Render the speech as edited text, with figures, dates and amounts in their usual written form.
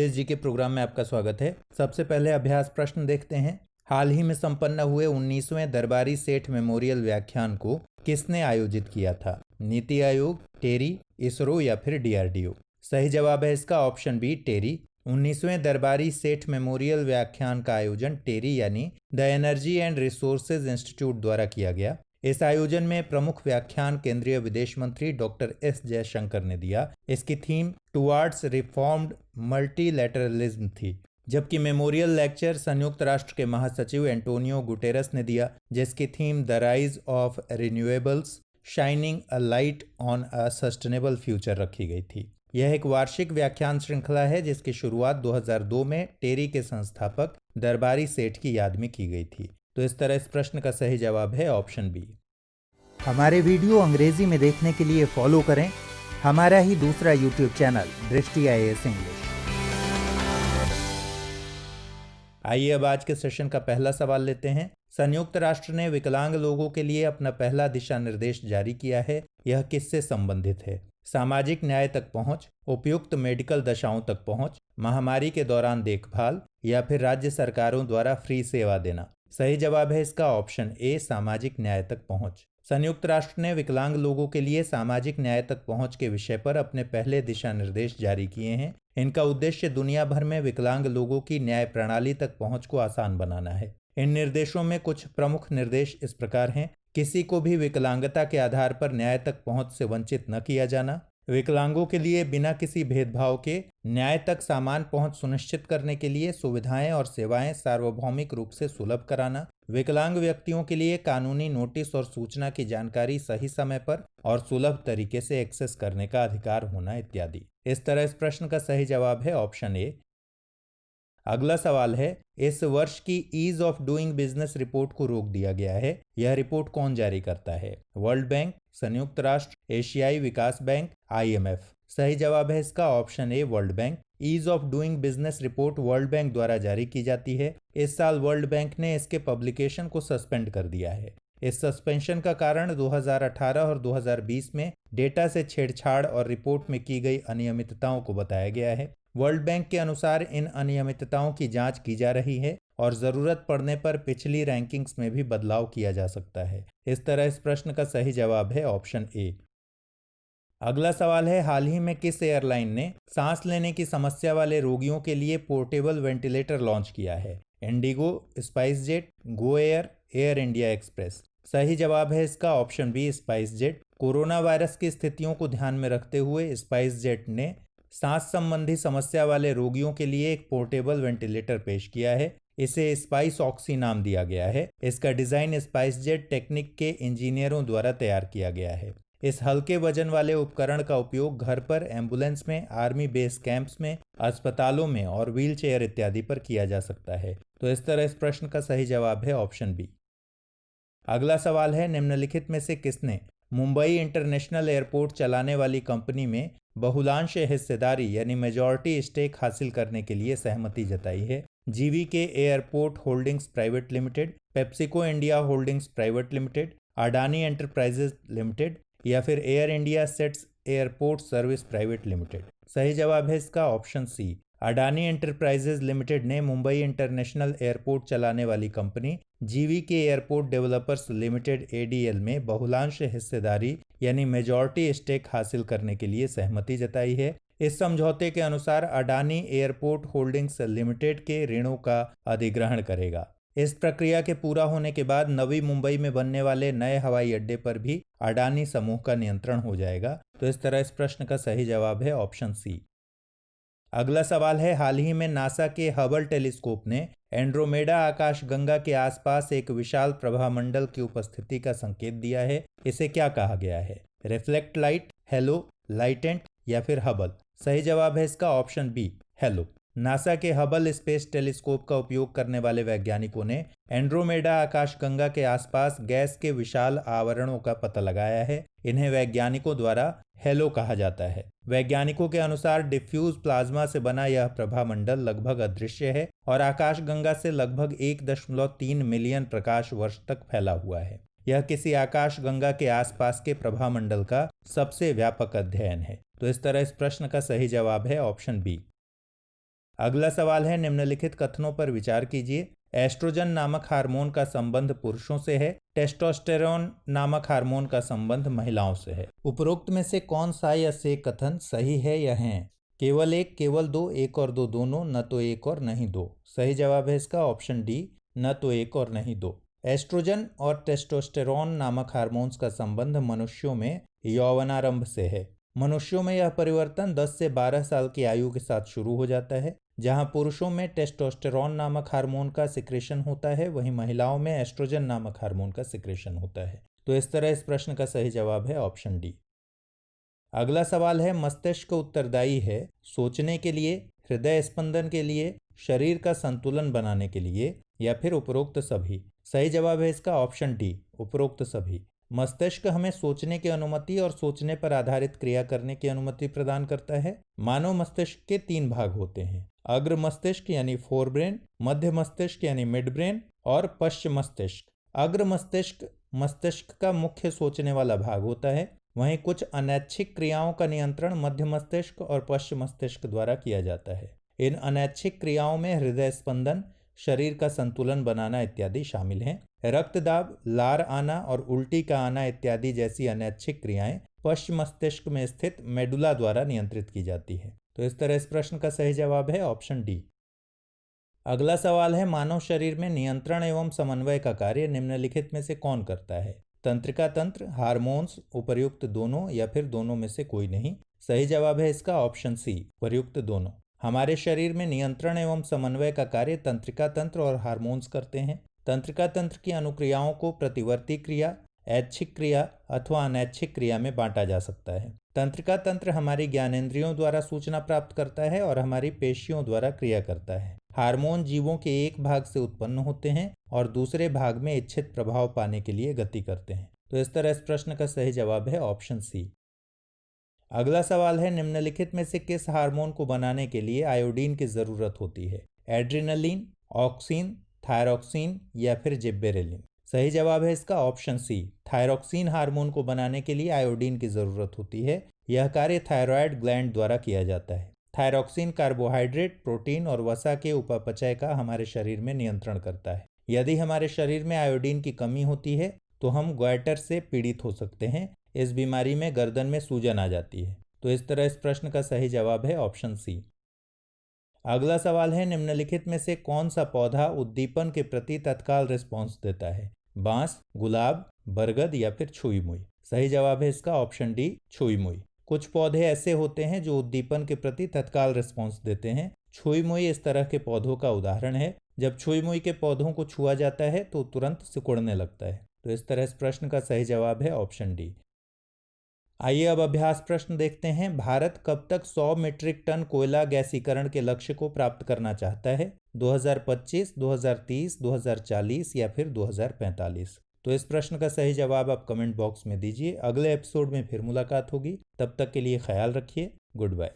Today's जी के programme में आपका स्वागत है। सबसे पहले अभ्यास प्रश्न देखते हैं। हाल ही में संपन्न हुए 19वें दरबारी सेठ मेमोरियल व्याख्यान को किसने आयोजित किया था? नीति आयोग, टेरी, इसरो या फिर डीआरडीओ? सही जवाब है इसका ऑप्शन बी, टेरी। 19वें दरबारी सेठ मेमोरियल व्याख्यान का आयोजन टेरी यानी the energy and resources institute द्वारा किया गया। इस आयोजन में प्रमुख व्याख्यान केंद्रीय विदेश मंत्री डॉक्टर एस जयशंकर ने दिया। इसकी थीम टुवार्ड्स रिफॉर्म्ड मल्टीलैटरलिज्म थी, जबकि मेमोरियल लेक्चर संयुक्त राष्ट्र के महासचिव एंटोनियो गुटेरस ने दिया, जिसकी theme the rise of renewables shining a light on a sustainable future रखी गई थी। यह एक वार्षिक व्याख्यान श्रृंखला है जिसकी शुरुआत 2002 में टेरी के संस्थापक दरबारी सेठ की याद में की गई थी। तो इस तरह इस प्रश्न का सही जवाब है ऑप्शन बी। हमारे वीडियो अंग्रेजी में देखने के लिए फॉलो करें हमारा ही दूसरा यूट्यूब चैनल दृष्टि IAS इंग्लिश। आइए अब आज के सेशन का पहला सवाल लेते हैं। संयुक्त राष्ट्र ने विकलांग लोगों के लिए अपना पहला दिशा निर्देश जारी किया है। यह किससे संबंधित है? सामाजिक न्याय तक पहुंच, उपयुक्त मेडिकल दशाओं तक पहुंच, महामारी के दौरान देखभाल या फिर राज्य सरकारों द्वारा फ्री सेवा देना? सही जवाब है इसका ऑप्शन ए, सामाजिक न्याय तक पहुंच। संयुक्त राष्ट्र ने विकलांग लोगों के लिए सामाजिक न्याय तक पहुंच के विषय पर अपने पहले दिशा निर्देश जारी किए हैं। इनका उद्देश्य दुनिया भर में विकलांग लोगों की न्याय प्रणाली तक पहुंच को आसान बनाना है। इन निर्देशों में कुछ प्रमुख निर्देश इस प्रकार हैं। किसी को भी विकलांगता के आधार पर न्याय तक पहुंच से वंचित न किया जाना, विकलांगों के लिए बिना किसी भेदभाव के न्याय तक समान पहुंच सुनिश्चित करने के लिए सुविधाएं और सेवाएं सार्वभौमिक रूप से सुलभ कराना, विकलांग व्यक्तियों के लिए कानूनी नोटिस और सूचना की जानकारी सही समय पर और सुलभ तरीके से एक्सेस करने का अधिकार होना इत्यादि। इस तरह इस प्रश्न का सही जवाब है ऑप्शन ए। अगला सवाल है, इस वर्ष की ease of doing business report को रोक दिया गया है। यह रिपोर्ट कौन जारी करता है? वर्ल्ड बैंक, संयुक्त राष्ट्र, एशियाई विकास बैंक, IMF? सही जवाब है इसका option A, World Bank. Ease of doing business report World Bank द्वारा जारी की जाती है। इस साल वर्ल्ड बैंक ने इसके पब्लिकेशन को सस्पेंड कर दिया है। इस सस्पेंशन का कारण 2018 और 2020 में डेटा से छेड़छाड़ और रिपोर्ट में की गई अनियमितताओं को बताया गया है। वर्ल्ड बैंक के अनुसार इन अनियमितताओं की जांच की जा रही है और जरूरत पड़ने पर पिछली रैंकिंग्स में भी बदलाव किया जा सकता है। इस तरह इस प्रश्न का सही जवाब है ऑप्शन ए। अगला सवाल है, हाल ही में किस एयरलाइन ने सांस लेने की समस्या वाले रोगियों के लिए पोर्टेबल वेंटिलेटर लॉन्च किया है? IndiGo, SpiceJet, Go Air, Air India Express? सही जवाब है इसका option B, SpiceJet. Corona virus की स्थितियों को ध्यान में रखते हुए स्पाइस जेट ने सांस संबंधी समस्या वाले रोगियों के लिए एक पोर्टेबल वेंटिलेटर पेश किया है। इसे स्पाइस ऑक्सी नाम दिया गया है। इसका डिजाइन स्पाइस जेट टेक्निक के इंजीनियरों द्वारा तैयार किया गया है। इस हल्के वजन वाले उपकरण का उपयोग घर पर, एम्बुलेंस में, आर्मी बेस कैंप्स में, अस्पतालों में और व्हील चेयर इत्यादि पर किया जा सकता है। तो इस तरह इस प्रश्न का सही जवाब है ऑप्शन बी। अगला सवाल है, निम्नलिखित में से किसने मुंबई इंटरनेशनल एयरपोर्ट चलाने वाली कंपनी में बहुलांश हिस्सेदारी यानी मेजॉरिटी स्टेक हासिल करने के लिए सहमति जताई है? GVK airport holdings private limited, PepsiCo India holdings private limited, Adani enterprises limited या फिर Air India SATS airport service private limited? सही जवाब है इसका option C, Adani enterprises limited ने मुंबई इंटरनेशनल एयरपोर्ट चलाने वाली company GVK airport developers limited ADL में बहुलांश हिस्सेदारी यानी मेजॉरिटी स्टेक हासिल करने के लिए सहमति जताई है। इस समझौते के अनुसार अडानी एयरपोर्ट होल्डिंग्स लिमिटेड के ऋणों का अधिग्रहण करेगा। इस प्रक्रिया के पूरा होने के बाद नवी मुंबई में बनने वाले नए हवाई अड्डे पर भी अडानी समूह का नियंत्रण हो जाएगा। तो इस तरह इस प्रश्न का सही जवाब है ऑप्शन सी। अगला सवाल है, हाल ही में नासा के हबल टेलीस्कोप ने एंड्रोमेडा आकाशगंगा के आसपास एक विशाल प्रभामंडल की उपस्थिति का संकेत दिया है। इसे क्या कहा गया है? रिफ्लेक्ट लाइट, हेलो, लाइटेंट या फिर हबल? सही जवाब है इसका ऑप्शन बी, हेलो। नासा के हबल स्पेस टेलीस्कोप का उपयोग करने वाले वैज्ञानिकों ने एंड्रोमेडा आकाशगंगा के आसपास गैस के विशाल आवरणों का पता लगाया है। इन्हें वैज्ञानिकों द्वारा हेलो कहा जाता है। वैज्ञानिकों के अनुसार डिफ्यूज प्लाज्मा से बना यह प्रभामंडल लगभग अदृश्य है और आकाशगंगा से लगभग 1.3 मिलियन प्रकाश वर्ष तक फैला हुआ है। यह किसी आकाशगंगा के आसपास के प्रभामंडल का सबसे व्यापक अध्ययन है। तो इस तरह इस प्रश्न का सही जवाब है ऑप्शन बी। अगला सवाल है, निम्नलिखित कथनों पर विचार कीजिए। एस्ट्रोजन नामक हार्मोन का संबंध पुरुषों से है, टेस्टोस्टेरोन नामक हार्मोन का संबंध महिलाओं से है। उपरोक्त में से कौन सा या से कथन सही है या है? केवल एक, केवल दो, एक और दो दोनों, न तो एक और नहीं दो। सही जवाब है इसका ऑप्शन डी, न तो एक और नहीं दो। एस्ट्रोजन और टेस्टोस्टेरोन नामक हार्मोन्स का संबंध मनुष्यों में यौवनारंभ से है। मनुष्यों में यह परिवर्तन 10 से 12 साल की आयु के साथ शुरू हो जाता है। जहां पुरुषों में टेस्टोस्टेरोन नामक हार्मोन का सिक्रेशन होता है, वहीं महिलाओं में एस्ट्रोजन नामक हार्मोन का सिक्रेशन होता है। तो इस तरह इस प्रश्न का सही जवाब है ऑप्शन डी। अगला सवाल है, मस्तिष्क उत्तरदायी है सोचने के लिए, हृदय स्पंदन के लिए, शरीर का संतुलन बनाने के लिए, या फिर उपरोक्त सभी? सही जवाब है इसका ऑप्शन डी, उपरोक्त सभी। मस्तिष्क हमें सोचने की अनुमति और सोचने पर आधारित क्रिया करने की अनुमति प्रदान करता है। मानव मस्तिष्क के 3 भाग होते हैं, अग्र मस्तिष्क यानी फोर ब्रेन, मध्य मस्तिष्क यानी मिड ब्रेन और पश्च मस्तिष्क। अग्र मस्तिष्क मस्तिष्क का मुख्य सोचने वाला भाग होता है, वहीं कुछ अनैच्छिक क्रियाओं का नियंत्रण मध्य मस्तिष्क और पश्च मस्तिष्क द्वारा किया जाता है। इन अनैच्छिक क्रियाओं में हृदय स्पंदन, शरीर का संतुलन बनाना इत्यादि शामिल हैं। रक्तदाब, लार आना और उल्टी का आना इत्यादि जैसी अनैच्छिक क्रियाएं पश्च मस्तिष्क में स्थित मेडुला द्वारा नियंत्रित की जाती है। तो इस तरह इस प्रश्न का सही जवाब है ऑप्शन डी। अगला सवाल है, मानव शरीर में नियंत्रण एवं समन्वय का कार्य निम्नलिखित में से कौन करता है? तंत्रिका तंत्र, हार्मोन्स, उपर्युक्त दोनों, या फिर दोनों में से कोई नहीं? सही जवाब है इसका ऑप्शन सी, उपर्युक्त दोनों। हमारे शरीर में नियंत्रण एवं समन्वय का कार्य तंत्रिका तंत्र और हार्मोन्स करते हैं। तंत्रिका तंत्र की अनुक्रियाओं को प्रतिवर्ती क्रिया, ऐच्छिक क्रिया अथवा अनैच्छिक क्रिया में बांटा जा सकता है। तंत्रिका तंत्र हमारी ज्ञानेंद्रियों द्वारा सूचना प्राप्त करता है और हमारी पेशियों द्वारा क्रिया करता है। हार्मोन जीवों के एक भाग से उत्पन्न होते हैं और दूसरे भाग में इच्छित प्रभाव पाने के लिए गति करते हैं। तो इस तरह इस प्रश्न का सही जवाब है ऑप्शन सी। अगला सवाल है, निम्नलिखित में से किस हार्मोन को बनाने के लिए आयोडीन की जरूरत होती है? एड्रेनलिन, ऑक्सिन, थायरॉक्सिन, या फिर जिब्बेरेलिन? सही जवाब है इसका ऑप्शन सी, थायरॉक्सिन हार्मोन को बनाने के लिए आयोडीन की जरूरत होती है। यह कार्य थायराइड ग्लैंड द्वारा किया जाता है। थायरॉक्सिन कार्बोहाइड्रेट, प्रोटीन और वसा के उपापचय का हमारे शरीर में नियंत्रण करता है। यदि हमारे शरीर में आयोडीन की कमी होती है तो हम ग्वाइटर से पीड़ित हो सकते हैं। इस बीमारी में गर्दन में सूजन आ जाती है। तो इस तरह इस प्रश्न का सही जवाब है ऑप्शन सी। अगला सवाल है, निम्नलिखित में से कौन सा पौधा उद्दीपन के प्रति तत्काल रिस्पॉन्स देता है? बांस, गुलाब, बरगद, या फिर छुई मुई? सही जवाब है इसका ऑप्शन डी, छुई मुई। कुछ पौधे ऐसे होते हैं जो उद्दीपन के प्रति तत्काल रिस्पॉन्स देते हैं। छुई मुई इस तरह के पौधों का उदाहरण है। जब छुई मुई के पौधों को छुआ जाता है तो तुरंत सिकुड़ने लगता है। तो इस तरह इस प्रश्न का सही जवाब है ऑप्शन डी। आइए अब अभ्यास प्रश्न देखते हैं। भारत कब तक 100 मीट्रिक टन कोयला गैसीकरण के लक्ष्य को प्राप्त करना चाहता है? 2025, 2030, 2040 या फिर 2045? तो इस प्रश्न का सही जवाब आप कमेंट बॉक्स में दीजिए। अगले एपिसोड में फिर मुलाकात होगी। तब तक के लिए ख्याल रखिए। Good bye.